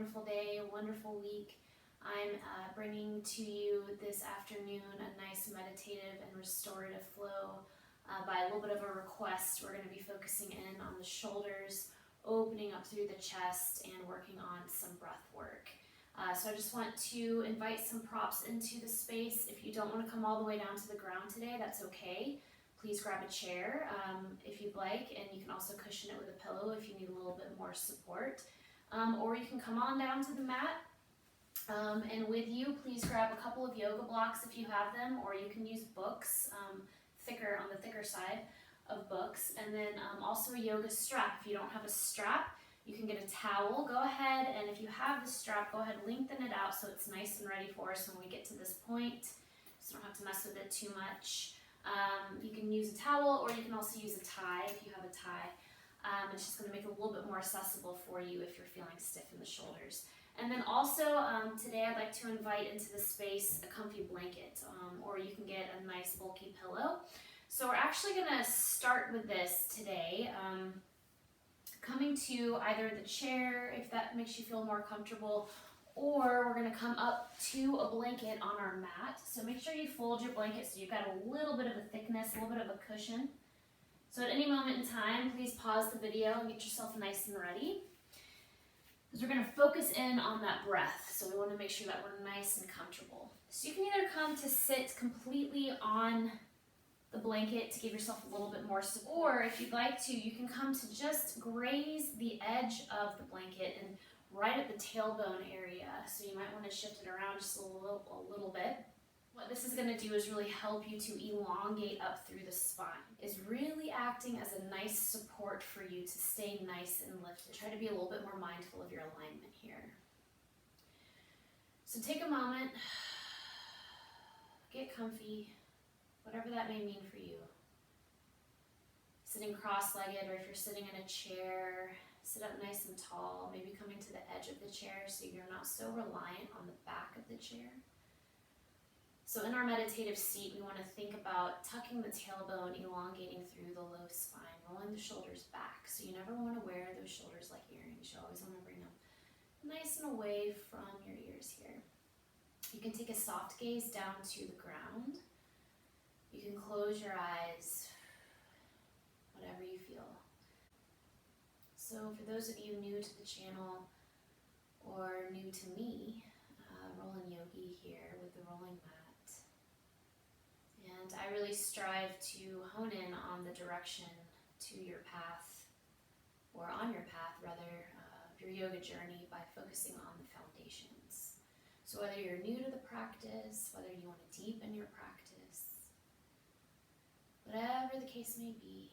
wonderful day, a wonderful week. I'm bringing to you this afternoon a nice meditative and restorative flow. By a little bit of a request, we're going to be focusing in on the shoulders, opening up through the chest, and working on some breath work. So I just want to invite some props into the space. If you don't want to come all the way down to the ground today, that's okay. Please grab a chair if you'd like, and you can also cushion it with a pillow if you need a little bit more support. Or you can come on down to the mat, and with you, please grab a couple of yoga blocks if you have them, or you can use books, on the thicker side of books, and then also a yoga strap. If you don't have a strap, you can get a towel. Go ahead, and if you have the strap, go ahead and lengthen it out so it's nice and ready for us when we get to this point, so you don't have to mess with it too much. You can use a towel, or you can also use a tie if you have a tie. It's just going to make it a little bit more accessible for you if you're feeling stiff in the shoulders. And then also, today I'd like to invite into the space a comfy blanket, or you can get a nice bulky pillow. So we're actually going to start with this today, coming to either the chair, if that makes you feel more comfortable, or we're going to come up to a blanket on our mat. So make sure you fold your blanket so you've got a little bit of a thickness, a little bit of a cushion. So at any moment in time, please pause the video and get yourself nice and ready, because we're going to focus in on that breath. So we want to make sure that we're nice and comfortable. So you can either come to sit completely on the blanket to give yourself a little bit more support, or if you'd like to, you can come to just graze the edge of the blanket and right at the tailbone area. So you might want to shift it around just a little bit. What this is going to do is really help you to elongate up through the spine. It's really acting as a nice support for you to stay nice and lifted. Try to be a little bit more mindful of your alignment here. So take a moment, get comfy, whatever that may mean for you. Sitting cross-legged, or if you're sitting in a chair, sit up nice and tall, maybe coming to the edge of the chair so you're not so reliant on the back of the chair. So in our meditative seat, we want to think about tucking the tailbone, elongating through the low spine, rolling the shoulders back. So you never want to wear those shoulders like earrings. You always want to bring them nice and away from your ears here. You can take a soft gaze down to the ground. You can close your eyes, whatever you feel. So for those of you new to the channel or new to me, Rolling Yogi here with the rolling mat. And I really strive to hone in on the direction to your path, or on your path rather, your yoga journey by focusing on the foundations. So whether you're new to the practice, whether you want to deepen your practice, whatever the case may be,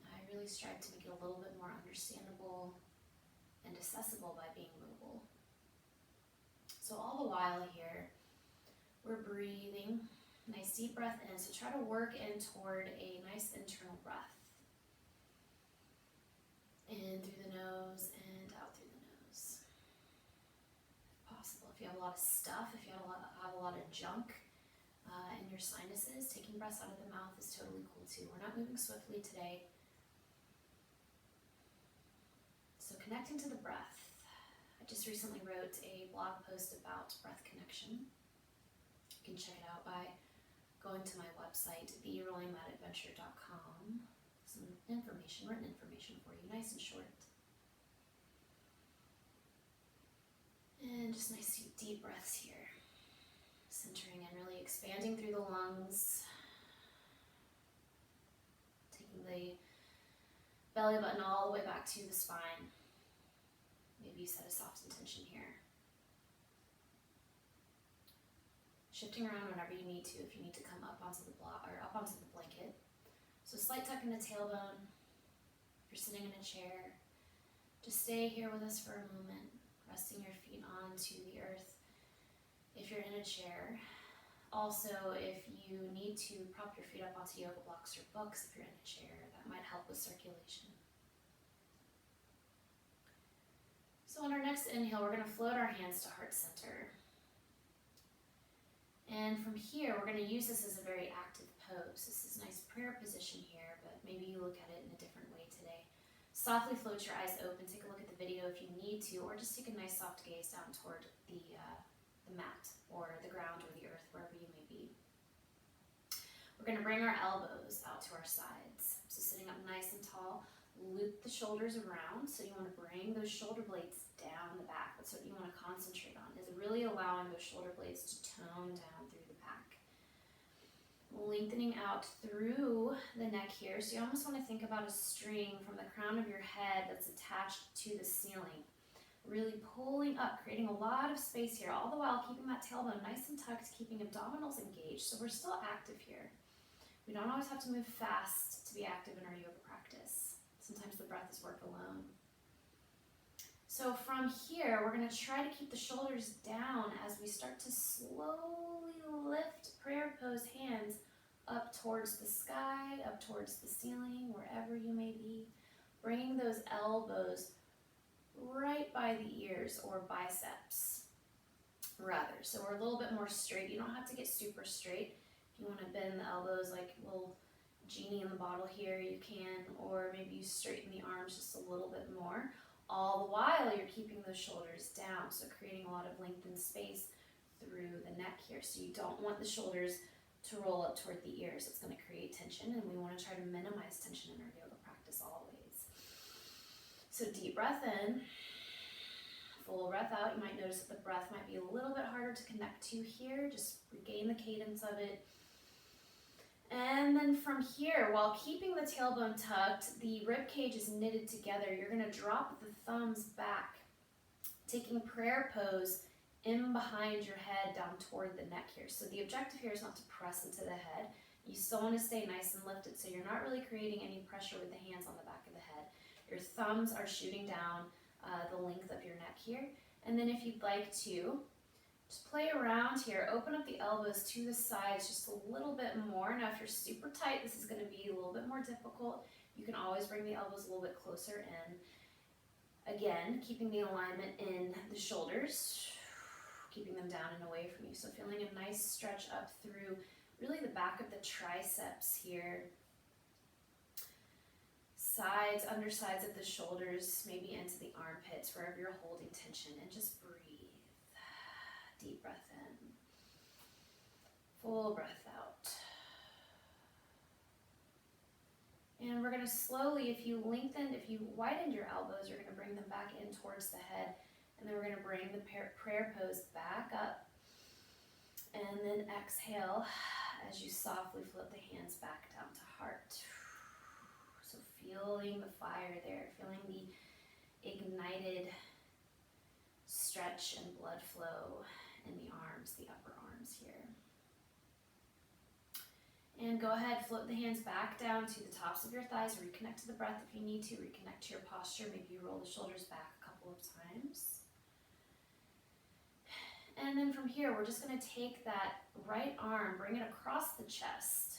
I really strive to make it a little bit more understandable and accessible by being mobile. So all the while here, we're breathing. Nice deep breath in. So try to work in toward a nice internal breath. In through the nose and out through the nose. If possible, if you have a lot of stuff, if you have a lot of junk in your sinuses, taking breaths out of the mouth is totally cool too. We're not moving swiftly today. So connecting to the breath. I just recently wrote a blog post about breath connection. You can check it out by going to my website, therollingmatadventure.com. Some information, written information for you, nice and short. And just nice deep breaths here. Centering and really expanding through the lungs. Taking the belly button all the way back to the spine. Maybe you set a soft intention here. Shifting around whenever you need to, if you need to come up onto the blanket. So slight tuck in the tailbone. If you're sitting in a chair, just stay here with us for a moment, resting your feet onto the earth. If you're in a chair, also if you need to prop your feet up onto yoga blocks or books, if you're in a chair, that might help with circulation. So on our next inhale, we're going to float our hands to heart center. And from here, we're going to use this as a very active pose. This is a nice prayer position here, but maybe you look at it in a different way today. Softly float your eyes open. Take a look at the video if you need to, or just take a nice soft gaze down toward the mat or the ground or the earth, wherever you may be. We're going to bring our elbows out to our sides. So sitting up nice and tall, loop the shoulders around. So you want to bring those shoulder blades down the back. That's what you want to concentrate on, is really allowing those shoulder blades to tone down through the back. Lengthening out through the neck here. So you almost want to think about a string from the crown of your head that's attached to the ceiling. Really pulling up, creating a lot of space here, all the while keeping that tailbone nice and tucked, keeping abdominals engaged. So we're still active here. We don't always have to move fast to be active in our yoga practice. Sometimes the breath is work alone. So from here, we're going to try to keep the shoulders down as we start to slowly lift prayer pose hands up towards the sky, up towards the ceiling, wherever you may be. Bringing those elbows right by the ears or biceps, rather. So we're a little bit more straight. You don't have to get super straight. If you want to bend the elbows like a little genie in the bottle here, you can, or maybe you straighten the arms just a little bit more. All the while you're keeping those shoulders down, so creating a lot of lengthened space through the neck here. So you don't want the shoulders to roll up toward the ears. It's going to create tension, and we want to try to minimize tension in our yoga practice always. So deep breath in, full breath out. You might notice that the breath might be a little bit harder to connect to here. Just regain the cadence of it. And then from here, while keeping the tailbone tucked, the rib cage is knitted together. You're going to drop the thumbs back, taking prayer pose in behind your head down toward the neck here. So the objective here is not to press into the head. You still want to stay nice and lifted, so you're not really creating any pressure with the hands on the back of the head. Your thumbs are shooting down the length of your neck here. And then if you'd like to, just play around here. Open up the elbows to the sides just a little bit more. Now if you're super tight, this is going to be a little bit more difficult. You can always bring the elbows a little bit closer in. Again, keeping the alignment in the shoulders, keeping them down and away from you. So feeling a nice stretch up through really the back of the triceps here. Sides, undersides of the shoulders, maybe into the armpits, wherever you're holding tension, and just breathe. Deep breath in, full breath out. And we're going to slowly, if you widened your elbows, you're going to bring them back in towards the head, and then we're going to bring the prayer pose back up, and then exhale as you softly float the hands back down to heart. So feeling the fire there, feeling the ignited stretch and blood flow in the arms, the upper arms here. And go ahead, float the hands back down to the tops of your thighs. Reconnect to the breath if you need to. Reconnect to your posture. Maybe you roll the shoulders back a couple of times. And then from here, we're just going to take that right arm, bring it across the chest,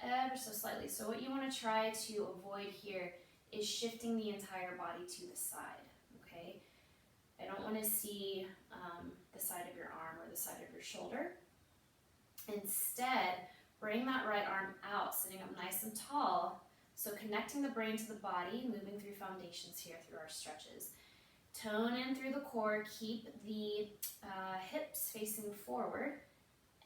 ever so slightly. So what you want to try to avoid here is shifting the entire body to the side, okay? I don't want to see the side of your arm or the side of your shoulder. Instead, bring that right arm out, sitting up nice and tall. So connecting the brain to the body, moving through foundations here through our stretches. Tone in through the core, keep the hips facing forward,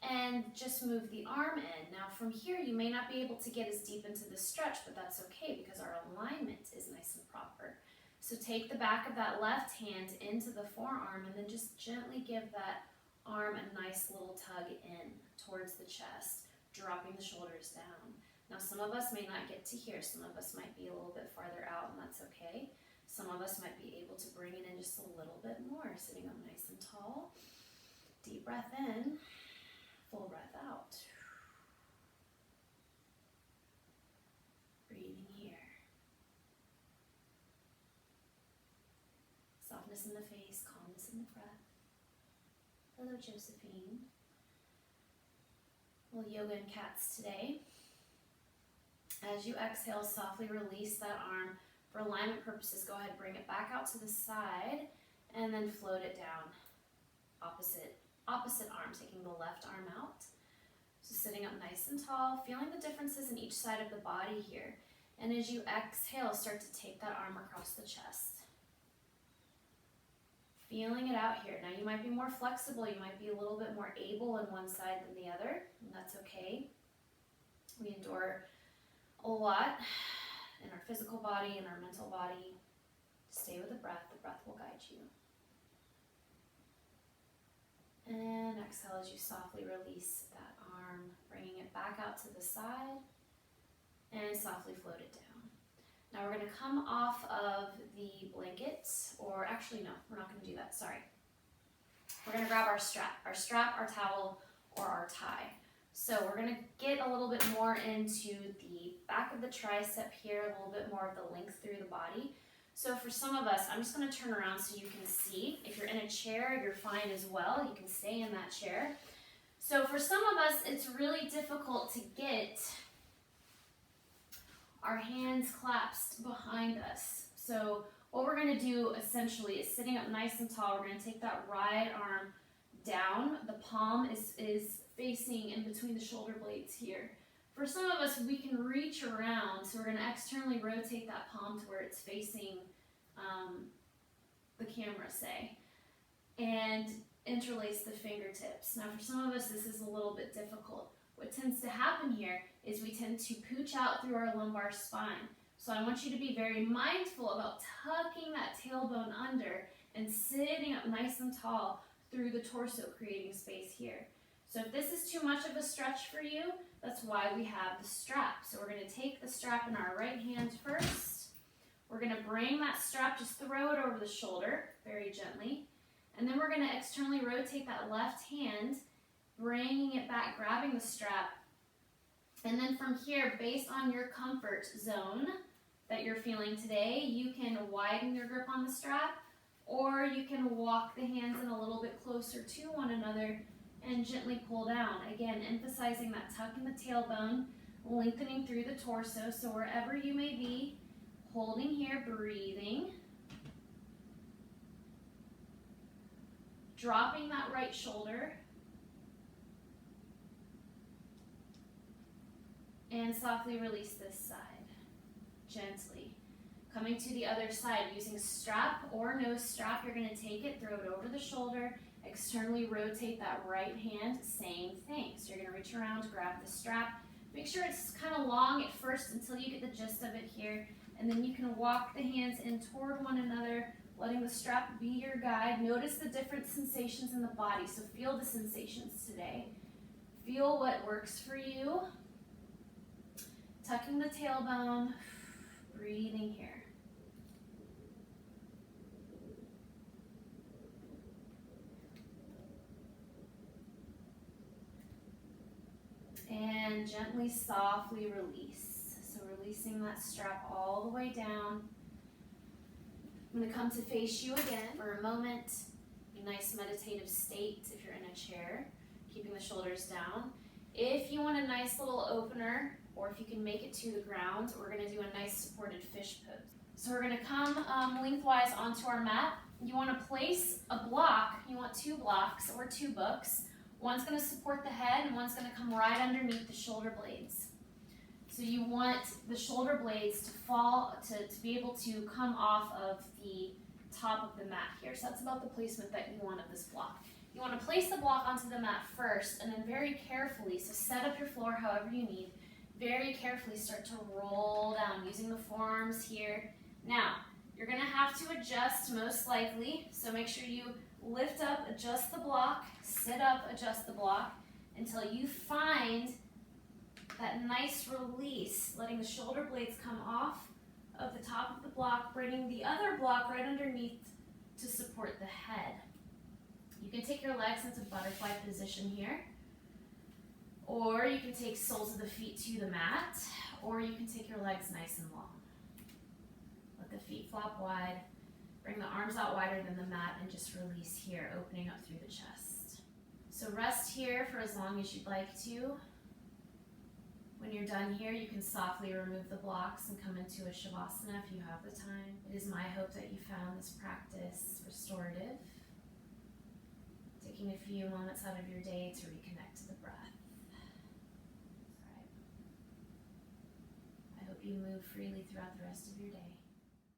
and just move the arm in. Now from here, you may not be able to get as deep into the stretch, but that's okay because our alignment is nice and proper. So take the back of that left hand into the forearm and then just gently give that arm a nice little tug in towards the chest, dropping the shoulders down. Now some of us may not get to here. Some of us might be a little bit farther out, and that's okay. Some of us might be able to bring it in just a little bit more, sitting up nice and tall. Deep breath in, full breath out. Breathing here. Softness in the face, calmness in the breath. Hello, Josephine. Well, yoga and cats today. As you exhale, softly release that arm. For alignment purposes, go ahead, bring it back out to the side, and then float it down. Opposite arm, taking the left arm out. So sitting up nice and tall, feeling the differences in each side of the body here. And as you exhale, start to take that arm across the chest. Feeling it out here. Now you might be more flexible, you might be a little bit more able on one side than the other, and that's okay. We endure a lot in our physical body and our mental body. Stay with the breath will guide you. And exhale as you softly release that arm, bringing it back out to the side and softly float it down. Now we're going to come off of the blanket, or actually no, we're not going to do that, sorry. We're going to grab our strap, our towel, or our tie. So we're going to get a little bit more into the back of the tricep here, a little bit more of the length through the body. So for some of us, I'm just going to turn around so you can see. If you're in a chair, you're fine as well. You can stay in that chair. So for some of us, it's really difficult to get our hands clasped behind us. So what we're going to do essentially is sitting up nice and tall. We're going to take that right arm down. The palm is facing in between the shoulder blades here. For some of us, we can reach around, so we're going to externally rotate that palm to where it's facing the camera, say, and interlace the fingertips. Now, for some of us, this is a little bit difficult. What tends to happen here is we tend to pooch out through our lumbar spine. So I want you to be very mindful about tucking that tailbone under and sitting up nice and tall through the torso, creating space here. So if this is too much of a stretch for you, that's why we have the strap. So we're going to take the strap in our right hand first. We're going to bring that strap, just throw it over the shoulder very gently. And then we're going to externally rotate that left hand, bringing it back, grabbing the strap. And then from here, based on your comfort zone that you're feeling today, you can widen your grip on the strap, or you can walk the hands in a little bit closer to one another and gently pull down. Again, emphasizing that tuck in the tailbone, lengthening through the torso. So wherever you may be, holding here, breathing. Dropping that right shoulder. And softly release this side, gently. Coming to the other side, using strap or no strap, you're going to take it, throw it over the shoulder, externally rotate that right hand, same thing. So you're going to reach around, grab the strap. Make sure it's kind of long at first until you get the gist of it here, and then you can walk the hands in toward one another, letting the strap be your guide. Notice the different sensations in the body, so feel the sensations today. Feel what works for you. Tucking the tailbone, breathing here. And gently, softly release. So releasing that strap all the way down. I'm going to come to face you again for a moment. A nice meditative state if you're in a chair, keeping the shoulders down. If you want a nice little opener, or if you can make it to the ground, we're going to do a nice supported fish pose. So we're going to come lengthwise onto our mat. You want to place a block. You want two blocks or two books. One's going to support the head and one's going to come right underneath the shoulder blades. So you want the shoulder blades to fall, to be able to come off of the top of the mat here. So that's about the placement that you want of this block. You want to place the block onto the mat first, and then very carefully, so set up your floor however you need, very carefully start to roll down using the forearms here. Now, you're going to have to adjust most likely, so make sure you lift up, adjust the block, sit up, adjust the block, until you find that nice release, letting the shoulder blades come off of the top of the block, bringing the other block right underneath to support the head. You can take your legs into butterfly position here, or you can take soles of the feet to the mat, or you can take your legs nice and long. Let the feet flop wide, bring the arms out wider than the mat, and just release here, opening up through the chest. So rest here for as long as you'd like to. When you're done here, you can softly remove the blocks and come into a Shavasana if you have the time. It is my hope that you found this practice restorative, taking a few moments out of your day to reconnect to the breath. All right. I hope you move freely throughout the rest of your day.